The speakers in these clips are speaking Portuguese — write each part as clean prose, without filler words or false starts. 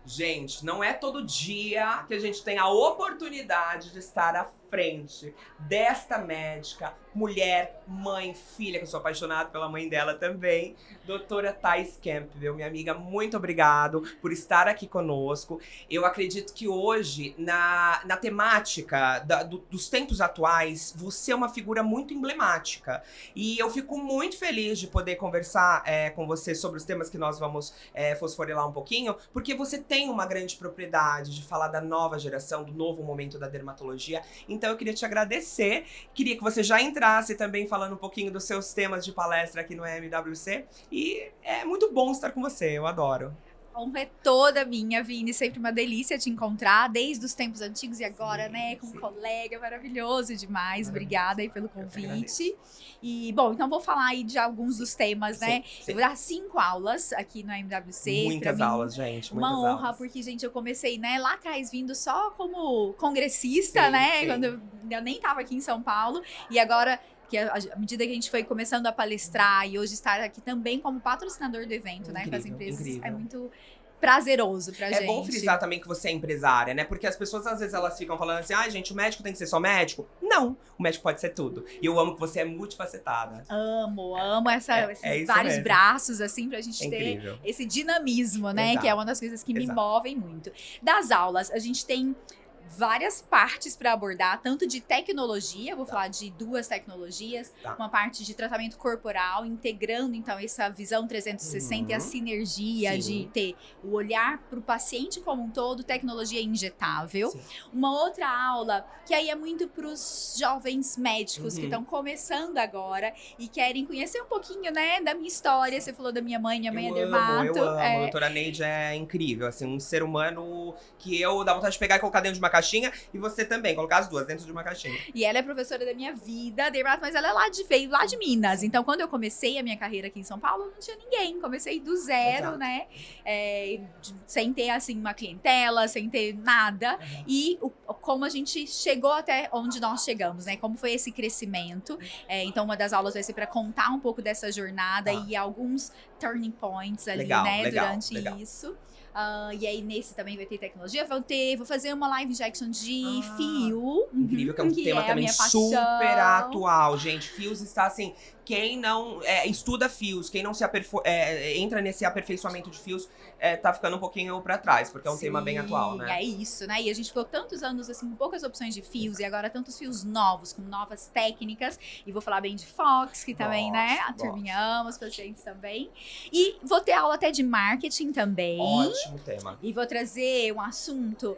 Gente, não é todo dia que a gente tem a oportunidade de estar à frente desta médica, mulher, mãe, filha, que eu sou apaixonado pela mãe dela também, doutora Thais Campbell. Minha amiga, muito obrigado por estar aqui conosco. Eu acredito que hoje, na temática dos tempos atuais, você é uma figura muito emblemática. E eu fico muito feliz de poder conversar com você sobre os temas que nós vamos fosforelar um pouquinho, porque você tem uma grande propriedade de falar da nova geração, do novo momento da dermatologia. Então eu queria te agradecer, queria que você já entrasse também falando um pouquinho dos seus temas de palestra aqui no MWC. E é muito bom estar com você, eu adoro. A honra é toda minha, Vini, sempre uma delícia te encontrar, desde os tempos antigos e agora, né, com um colega maravilhoso demais. Obrigada aí pelo convite. E, bom, então vou falar aí de alguns dos temas, né? Sim. Eu vou dar 5 aulas aqui no MWC. Muitas aulas, gente, muitas uma honra, aulas. porque, gente, eu comecei, né, lá atrás, vindo só como congressista, né, sim. quando eu nem tava aqui em São Paulo, e agora... que à medida que a gente foi começando a palestrar e hoje estar aqui também como patrocinador do evento, né, com as empresas, incrível. é muito prazeroso pra gente. É bom frisar também que você é empresária, né? Porque as pessoas, às vezes, elas ficam falando assim, gente, o médico tem que ser só médico. Não, o médico pode ser tudo. E eu amo que você é multifacetada. Amo esses vários mesmo. braços, assim, pra gente ter incrível. esse dinamismo, né? Exato. Que é uma das coisas que me movem muito. Das aulas, a gente tem várias partes para abordar, tanto de tecnologia, vou falar de 2 tecnologias, uma parte de tratamento corporal, integrando então essa visão 360 e a sinergia de ter o olhar para o paciente como um todo, tecnologia injetável. Sim. Uma outra aula que aí é muito para os jovens médicos que estão começando agora e querem conhecer um pouquinho, né, da minha história. Você falou da minha mãe é dermato. Eu amo, a doutora Neide é incrível, assim, um ser humano que eu dá vontade de pegar e colocar dentro de uma caixinha, e você também, colocar as 2 dentro de uma caixinha. E ela é professora da minha vida, dermato, mas ela veio lá de Minas. Então, quando eu comecei a minha carreira aqui em São Paulo, não tinha ninguém. Comecei do zero, né? Sem ter, assim, uma clientela, sem ter nada. E como a gente chegou até onde nós chegamos, né? Como foi esse crescimento. Então, uma das aulas vai ser para contar um pouco dessa jornada e alguns turning points ali, né? Durante isso. E aí, nesse também vai ter tecnologia. Vou fazer uma live injection de fio. Incrível, que é um tema também super atual, gente. Fios está assim... Quem não estuda fios, quem não se entra nesse aperfeiçoamento de fios, tá ficando um pouquinho pra trás, porque é um tema bem atual, né? É isso, né? E a gente ficou tantos anos, assim, com poucas opções de fios, e agora tantos fios novos, com novas técnicas. E vou falar bem de Fox, que também, né? A turminha ama, os pacientes também. E vou ter aula até de marketing também. Ótimo tema. E vou trazer um assunto...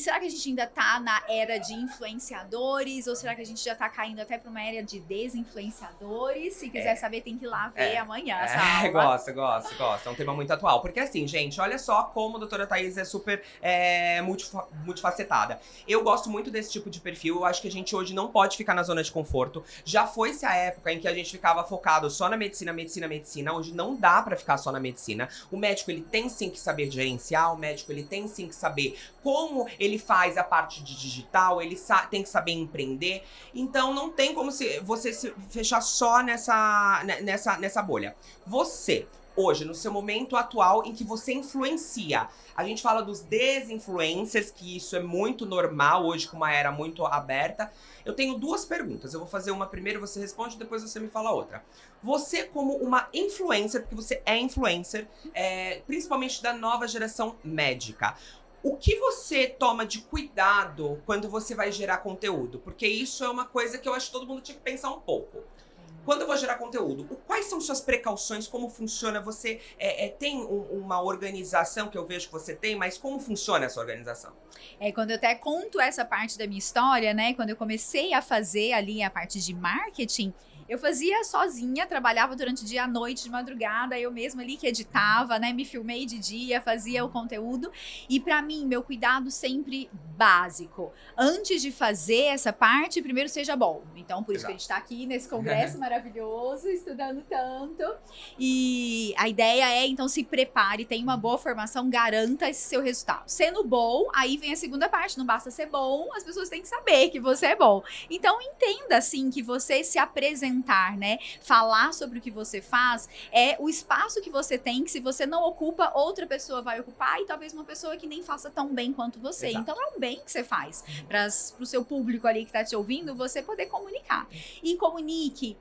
será que a gente ainda tá na era de influenciadores ou será que a gente já tá caindo até pra uma era de desinfluenciadores? Se quiser saber, tem que ir lá ver amanhã essa aula. Gosto. É um tema muito atual. Porque assim, gente, olha só como a doutora Thais é super multifacetada. Eu gosto muito desse tipo de perfil. Eu acho que a gente hoje não pode ficar na zona de conforto. Já foi-se a época em que a gente ficava focado só na medicina. Hoje não dá pra ficar só na medicina. O médico, ele tem sim que saber gerenciar. O médico, ele tem sim que saber como ele faz a parte de digital, ele tem que saber empreender. Então não tem como você se fechar só nessa bolha. Você, hoje, no seu momento atual em que você influencia. A gente fala dos desinfluencers, que isso é muito normal hoje, com uma era muito aberta. Eu tenho 2 perguntas. Eu vou fazer uma primeiro, você responde, depois você me fala outra. Você, como uma influencer, porque você é influencer, principalmente da nova geração médica, o que você toma de cuidado quando você vai gerar conteúdo? Porque isso é uma coisa que eu acho que todo mundo tinha que pensar um pouco. Quando eu vou gerar conteúdo, quais são suas precauções? Como funciona? Você tem uma organização que eu vejo que você tem, mas como funciona essa organização? Quando eu até conto essa parte da minha história, né? Quando eu comecei a fazer ali a parte de marketing, eu fazia sozinha, trabalhava durante o dia, à noite, de madrugada, eu mesma ali que editava, né? Me filmei de dia, fazia o conteúdo. E pra mim, meu cuidado sempre básico. Antes de fazer essa parte, primeiro seja bom. Então, por isso que a gente tá aqui nesse congresso maravilhoso, estudando tanto. E a ideia é, então, se prepare, tenha uma boa formação, garanta esse seu resultado. Sendo bom, aí vem a segunda parte. Não basta ser bom, as pessoas têm que saber que você é bom. Então, entenda, assim, que você se apresentar apresentar, né? Falar sobre o que você faz é o espaço que você tem, que se você não ocupa, outra pessoa vai ocupar e talvez uma pessoa que nem faça tão bem quanto você. Exato. Então é um bem que você faz para o seu público ali que tá te ouvindo, você poder comunicar. E comunique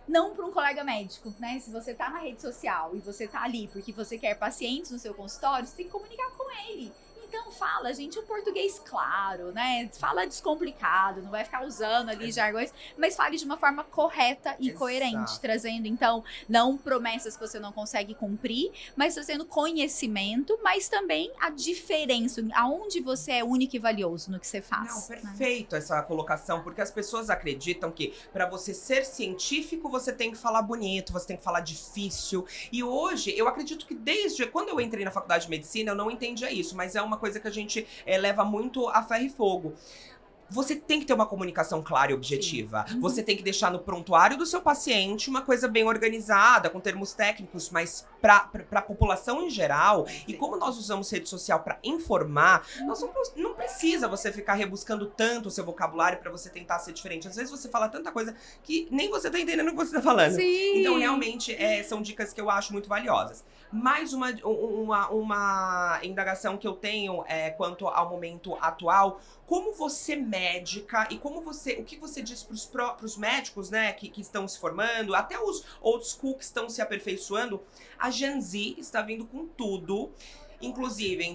não para um colega médico, né? Se você tá na rede social e você tá ali porque você quer pacientes no seu consultório, você tem que comunicar com ele. Então fala, gente, um português claro, né? Fala descomplicado, não vai ficar usando ali jargões, mas fale de uma forma correta e coerente, trazendo, então, não promessas que você não consegue cumprir, mas trazendo conhecimento, mas também a diferença, aonde você é único e valioso no que você faz. Não, perfeito essa colocação, porque as pessoas acreditam que para você ser científico, você tem que falar bonito, você tem que falar difícil. E hoje, eu acredito que desde quando eu entrei na faculdade de medicina, eu não entendia isso, mas é uma coisa que a gente leva muito a ferro e fogo. Você tem que ter uma comunicação clara e objetiva. Você tem que deixar no prontuário do seu paciente uma coisa bem organizada, com termos técnicos, mas para a população em geral. E como nós usamos rede social para informar, não precisa você ficar rebuscando tanto o seu vocabulário para você tentar ser diferente. Às vezes você fala tanta coisa que nem você tá entendendo o que você tá falando. Sim. Então, realmente, são dicas que eu acho muito valiosas. Mais uma indagação que eu tenho quanto ao momento atual. Como você médica e o que você diz pros médicos, né, que estão se formando, até os old school que estão se aperfeiçoando, a Gen Z está vindo com tudo. Inclusive,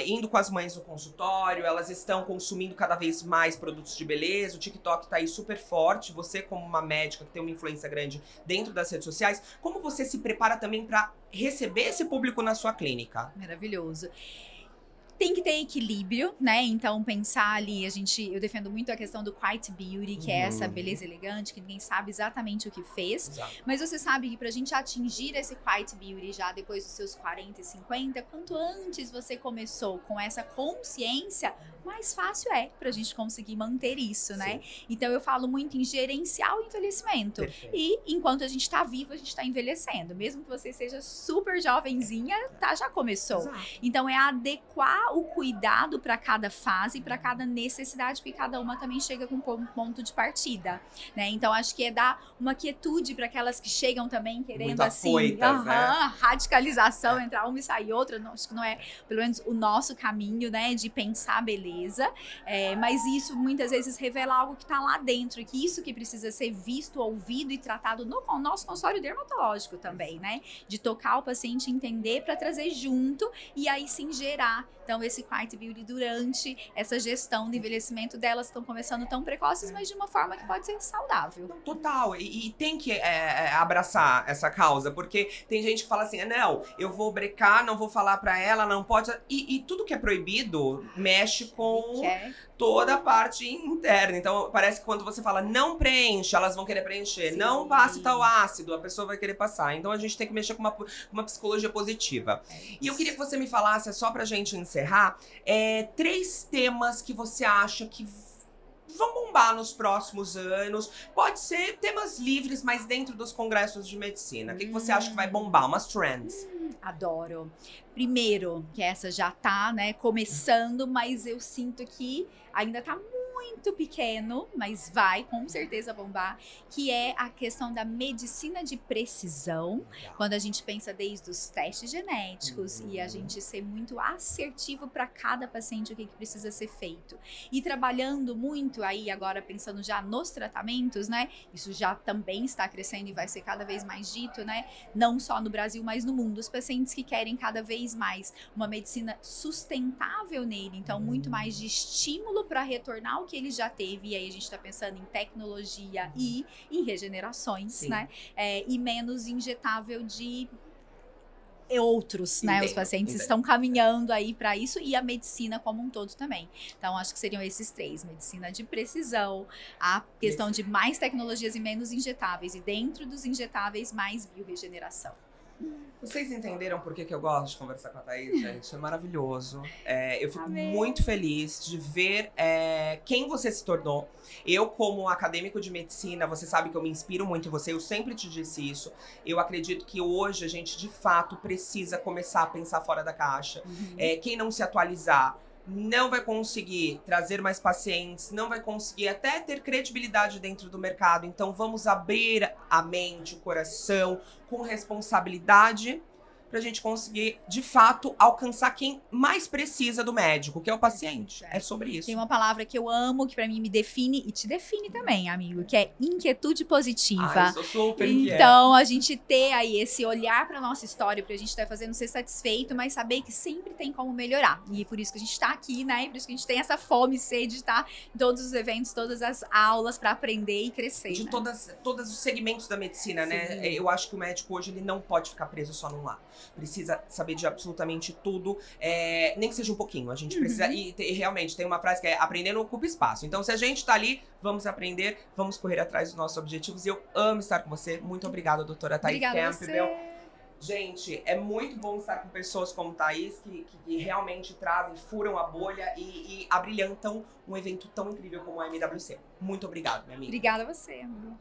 indo com as mães no consultório, elas estão consumindo cada vez mais produtos de beleza, o TikTok tá aí super forte. Você, como uma médica que tem uma influência grande dentro das redes sociais, como você se prepara também para receber esse público na sua clínica? Maravilhoso. Tem que ter equilíbrio, né? Então, pensar ali, eu defendo muito a questão do quiet beauty, que é essa beleza elegante, que ninguém sabe exatamente o que fez. Exato. Mas você sabe que pra gente atingir esse quiet beauty já depois dos seus 40 e 50, quanto antes você começou com essa consciência, mais fácil é pra gente conseguir manter isso, né? Sim. Então, eu falo muito em gerenciar o envelhecimento. Perfeito. E enquanto a gente tá vivo, a gente tá envelhecendo. Mesmo que você seja super jovenzinha, já começou. Exato. Então, é adequar o cuidado para cada fase, para cada necessidade, porque cada uma também chega com um ponto de partida, né? Então, acho que é dar uma quietude para aquelas que chegam também querendo, Muito assim, afoitas, né? radicalização, entrar uma e sair outra. Não, acho que não é, pelo menos, o nosso caminho, né, de pensar beleza. Mas isso, muitas vezes, revela algo que está lá dentro, que isso que precisa ser visto, ouvido e tratado no nosso consultório dermatológico também, né? De tocar o paciente, entender para trazer junto e aí sim gerar. Então, esse quiet beauty durante essa gestão de envelhecimento delas estão começando tão precoces, mas de uma forma que pode ser saudável. Total, e tem que abraçar essa causa, porque tem gente que fala assim, não, eu vou brecar, não vou falar pra ela, não pode... E tudo que é proibido mexe com toda a parte interna. Então, parece que quando você fala não preenche, elas vão querer preencher. Sim. Não passe tal ácido, a pessoa vai querer passar. Então, a gente tem que mexer com uma psicologia positiva. E eu queria que você me falasse, só pra gente encerrar, 3 temas que você acha que vão bombar nos próximos anos. Pode ser temas livres, mas dentro dos congressos de medicina. O que você acha que vai bombar? Umas trends. Adoro. Primeiro, que essa já tá, né, começando, mas eu sinto que ainda tá muito pequeno, mas vai com certeza bombar, que é a questão da medicina de precisão, quando a gente pensa desde os testes genéticos e a gente ser muito assertivo para cada paciente o que precisa ser feito. E trabalhando muito aí, agora pensando já nos tratamentos, né, isso já também está crescendo e vai ser cada vez mais dito, né, não só no Brasil, mas no mundo, os pacientes que querem cada vez mais uma medicina sustentável nele, então muito mais de estímulo para retornar o que ele já teve, e aí a gente está pensando em tecnologia e em regenerações, sim, né? E menos injetável de outros, né? Os pacientes estão caminhando aí para isso, e a medicina como um todo também. Então, acho que seriam esses 3: medicina de precisão, a questão de mais tecnologias e menos injetáveis, e dentro dos injetáveis, mais biorregeneração. Vocês entenderam por que eu gosto de conversar com a Thaís, gente? É maravilhoso. Eu fico muito feliz de ver quem você se tornou. Eu, como acadêmico de medicina, você sabe que eu me inspiro muito em você, eu sempre te disse isso. Eu acredito que hoje a gente, de fato, precisa começar a pensar fora da caixa. Quem não se atualizar não vai conseguir trazer mais pacientes, não vai conseguir até ter credibilidade dentro do mercado. Então vamos abrir a mente, o coração, com responsabilidade, pra gente conseguir, de fato, alcançar quem mais precisa do médico, que é o paciente. É sobre isso. Tem uma palavra que eu amo, que pra mim me define, e te define também, amigo, que é inquietude positiva. Ai, sou super inquieta. Então, a gente ter aí esse olhar pra nossa história, pra gente estar fazendo ser satisfeito, mas saber que sempre tem como melhorar. E por isso que a gente tá aqui, né? E por isso que a gente tem essa fome e sede de estar em todos os eventos, todas as aulas pra aprender e crescer. De né? todos os segmentos da medicina, né? Sim. Eu acho que o médico hoje ele não pode ficar preso só num lado. Precisa saber de absolutamente tudo, nem que seja um pouquinho. A gente precisa. E realmente tem uma frase que é: aprender não ocupa espaço. Então, se a gente tá ali, vamos aprender, vamos correr atrás dos nossos objetivos. E eu amo estar com você. Muito obrigada, doutora Thaís Obrigada a Campbell. você. Gente, é muito bom estar com pessoas como Thaís, que realmente trazem, furam a bolha e abrilhantam um evento tão incrível como a MWC. Muito obrigado, minha amiga. Obrigada a você, amigo.